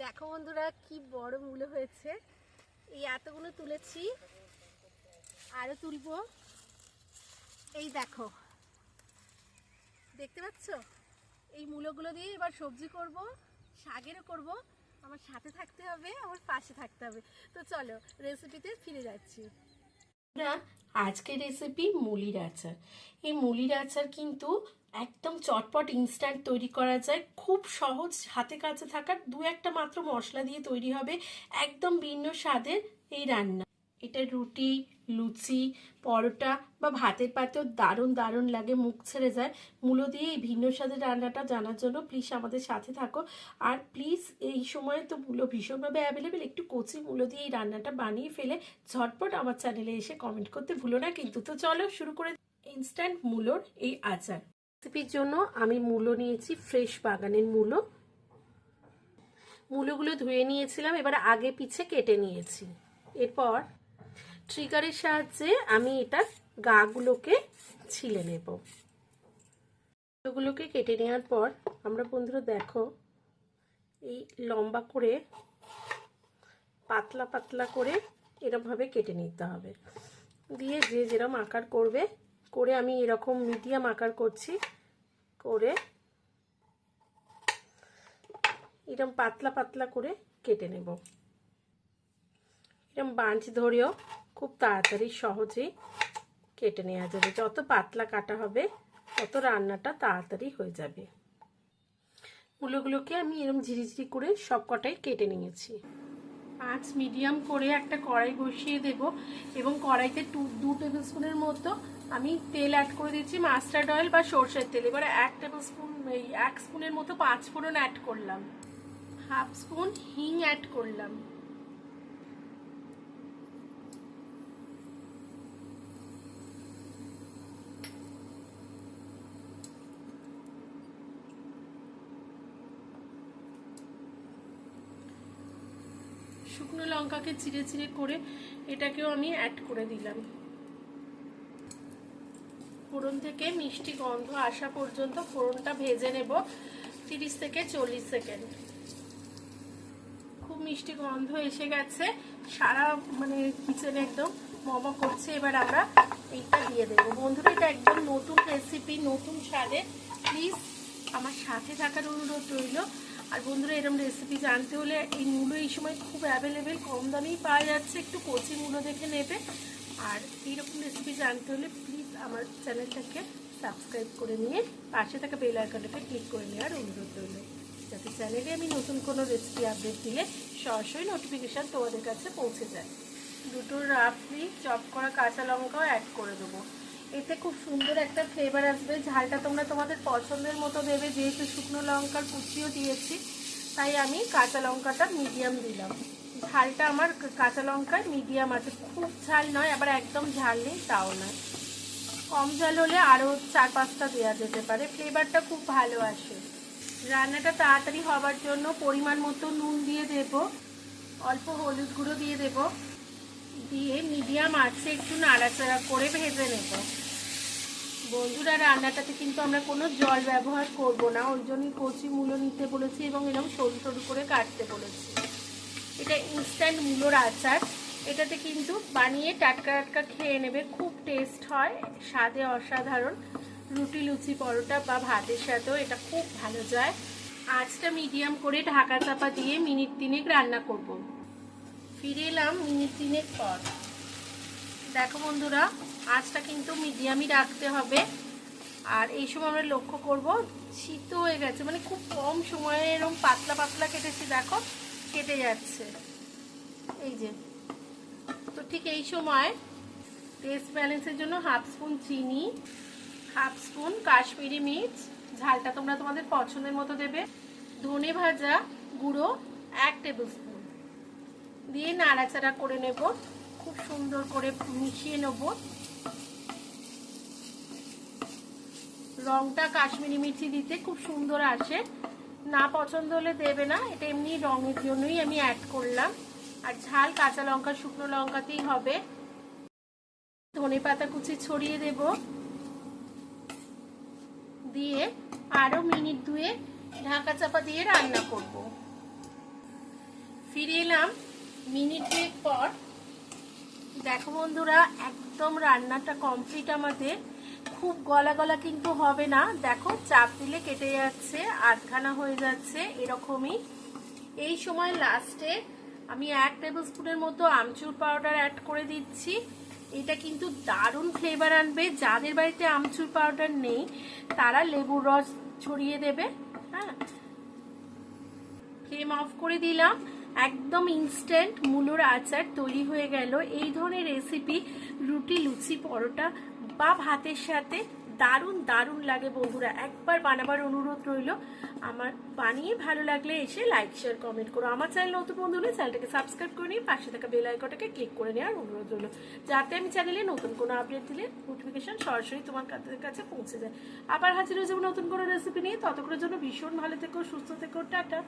দেখো বন্ধুরা কি বড় মূলো হয়েছে। এই এতগুলো তুলেছি, আরো তুলবো। এই দেখো, দেখতে পাচ্ছ? এই মূলোগুলো দিয়ে এবার সবজি করব, শাকেরও করব। আমার সাথে থাকতে হবে, আমার পাশে থাকতে হবে। তো চলো রেসিপিতে ফিরে যাচ্ছি। আজকের রেসিপি মুলির আচার। এই মুলির আচার কিন্তু একদম চটপট ইনস্ট্যান্ট তৈরি করা যায়, খুব সহজ, হাতে কাছে থাকার দু একটা মাত্র মশলা দিয়ে তৈরি হবে একদম ভিন্ন স্বাদের এই রান্না। এটা রুটি, লুচি, পরোটা বা ভাতের পাতেও দারুণ দারুণ লাগে, মুখ ছেড়ে যায়। মূলো দিয়ে এই ভিন্ন স্বাদের রান্নাটা জানার জন্য প্লিজ আমাদের সাথে থাকো। আর প্লিজ এই সময় তো মূলো ভীষণভাবে অ্যাভেলেবেল, একটু কচি মূলো দিয়ে এই রান্নাটা বানিয়ে ফেলে ঝটপট আমার চ্যানেলে এসে কমেন্ট করতে ভুলো না কিন্তু। তো চলো শুরু করে ইনস্ট্যান্ট মূলোর এই আচার। রেসিপির জন্য আমি মূলো নিয়েছি, ফ্রেশ বাগানের মূলো। মূলোগুলো ধুয়ে নিয়েছিলাম, এবার আগে পিছে কেটে নিয়েছি। এরপর ট্রিগারের সাহায্যে আমি এটা গাগুলোকে ছিলে নেব। এগুলোকে কেটে নেওয়ার পর আমরা বন্ধুরা দেখো, এই লম্বা করে পাতলা পাতলা করে এরকমভাবে কেটে নিতে হবে। দিয়ে যে যেরকম আকার করবে করে, আমি এরকম মিডিয়াম আকার করছি, করে এরকম পাতলা পাতলা করে কেটে নেব। এরকম বাঁচ ধরেও খুব তাড়াতাড়ি সহজেই কেটে নেওয়া যাবে। যত পাতলা কাটা হবে তত রান্নাটা তাড়াতাড়ি হয়ে যাবে। মূলোগুলোকে আমি এরকম ঝিরিঝিরি করে সব কটাই কেটে নিয়েছি। আঁচ মিডিয়াম করে একটা কড়াই বসিয়ে দেব এবং কড়াইতে 2 টেবিল স্পুনের মতো আমি তেল অ্যাড করে দিচ্ছি, মাস্টার্ড অয়েল বা সরষের তেল। এবারে 1 টেবিল স্পুন, 1 স্পুনের মতো 5 ফোড়ন অ্যাড করলাম, 1/2 স্পুন হিং অ্যাড করলাম, শুকনো লঙ্কাকে চিড়ে চিড়ে করে এটাকেও আমি অ্যাড করে দিলাম। ফোড়ন থেকে মিষ্টি গন্ধ আসা পর্যন্ত ফোড়নটা ভেজে নেব 30 থেকে 40 সেকেন্ড। খুব মিষ্টি গন্ধ এসে গেছে, সারা কিচেনে একদম মমা করছে। এবার আমরা এইটা দিয়ে দেবো। বন্ধুরা, এটা একদম নতুন রেসিপি, নতুন স্বাদে। প্লিজ আমার সাথে থাকার অনুরোধ রইল। আর বন্ধুরা, এরকম রেসিপি জানতে হলে এই মূলো এই সময় খুব অ্যাভেলেবেল, কম দামেই পাওয়া যাচ্ছে, একটু কচি মূলো দেখে নেবে। আর এইরকম রেসিপি জানতে হলে প্লিজ আমার চ্যানেলটাকে সাবস্ক্রাইব করে নিয়ে পাশে থাকা বেল আইকনটাকে ক্লিক করে নেওয়ার অনুরোধ রইল, যাতে চ্যানেলে আমি নতুন কোনো রেসিপি আপডেট দিলে সরাসরি নোটিফিকেশান তোমাদের কাছে পৌঁছে যায়। 2 রাফলি চপ করা কাঁচা লঙ্কাও অ্যাড করে দেবো। এতে খুব সুন্দর একটা ফ্লেভার আসবে। ঝালটা তোমরা তোমাদের পছন্দের মতো দেবে, যেহেতু শুকনো লঙ্কার কুচিও দিয়েছি তাই আমি কাঁচা লঙ্কাটা মিডিয়াম দিলাম। ঝালটা আমার কাঁচা লঙ্কায় মিডিয়াম আছে, খুব ঝাল নয়, আবার একদম ঝাল নেই তাও নয়। কম ঝাল হলে আরও 4-5টা দেওয়া যেতে পারে, ফ্লেভারটা খুব ভালো আসে। রান্নাটা তাড়াতাড়ি হবার জন্য পরিমাণ মতো নুন দিয়ে দেব, অল্প হলুদ গুঁড়ো দিয়ে দেব, দিয়ে মিডিয়াম আঁচে একটু নাড়াচাড়া করে ভেজে নেব। বন্ধুরা, রান্নাটাতে কিন্তু আমরা কোনো জল ব্যবহার করব না, ওই জন্যই কচি মূলো নিতে বলেছি এবং এরকম সরু সরু করে কাটতে বলেছি। এটা ইনস্ট্যান্ট মূলোর আচার, এটাতে কিন্তু বানিয়ে টাটকা টাটকা খেয়ে নেবে, খুব টেস্ট হয়, স্বাদে অসাধারণ। রুটি, লুচি, পরোটা বা ভাতের সাথেও এটা খুব ভালো যায়। আঁচটা মিডিয়াম করে ঢাকা চাপা দিয়ে মিনিট 3 রান্না করব। ফিরে এলাম মিনিট 3 পর। দেখো বন্ধুরা, আঁচটা কিন্তু মিডিয়ামই রাখতে হবে। আর এই সময় আমরা লক্ষ্য করব শীত হয়ে গেছে, খুব কম সময়ে এরকম পাতলা পাতলা কেটেছি, দেখো কেটে যাচ্ছে, এই যে। তো ঠিক এই সময় টেস্ট ব্যালেন্সের জন্য 1/2 স্পুন চিনি, 1/2 স্পুন কাশ্মীরি মির্চ, ঝালটা তোমরা তোমাদের পছন্দের মতো দেবে, ধনে ভাজা গুঁড়ো 1 টেবিল স্পুন দিয়ে নাড়াচাড়া করে নেব, খুব সুন্দর করে মিশিয়ে নেব। রংটা কাশ্মীরি মির্চি দিতে খুব সুন্দর আসে, না পছন্দ হলে দেবে না, এটা এমনি রঙের জন্যই আমি অ্যাড করলাম। আর ঝাল কাঁচা লঙ্কা শুকনো লঙ্কাতেই হবে। ধনে পাতা কুচি ছড়িয়ে দেব, দিয়ে আরো মিনিট 2 ঢাকা চাপা দিয়ে রান্না করব। ফিরে এলাম মিনিট 2 পর। দেখো বন্ধুরা, একদম রান্নাটা কমপ্লিট আমাদের। খুব গলা গলা কিন্তু হবে না, দেখো চাপ দিলে কেটে যাচ্ছে, আধখানা হয়ে যাচ্ছে এরকমই। এই সময় লাস্টে আমি 1 টেবিল স্পুনের মতো আমচুর পাউডার অ্যাড করে দিচ্ছি। এটা কিন্তু দারুণ ফ্লেভার আনবে। যাদের বাড়িতে আমচুর পাউডার নেই তারা লেবুর রস ছড়িয়ে দেবে। হ্যাঁ, ফ্লেম অফ করে দিলাম। একদম ইনস্ট্যান্ট মূলোর আচার তৈরি হয়ে গেল। এই ধরনের রেসিপি রুটি, লুচি, পরোটা বা ভাতের সাথে দারুণ দারুণ লাগে বন্ধুরা। একবার বানাবার অনুরোধ রইল। আমার বানিয়ে ভালো লাগলে এসে লাইক, শেয়ার, কমেন্ট করো। আমার চ্যানেল নতুন বন্ধু হলে চ্যানেলটাকে সাবস্ক্রাইব করে নিয়ে পাশে থাকা বেল আইকনটাকে ক্লিক করে নেওয়ার অনুরোধ রইল, যাতে আমি চ্যানেলে নতুন কোনো আপডেট দিলে নোটিফিকেশন সরাসরি তোমার কাছে পৌঁছে যায়। আবার হাজির হয়ে যাবো নতুন কোনো রেসিপি নিয়ে। ততক্ষণের জন্য ভীষণ ভালো থেকো, সুস্থ থেকো, টাটা।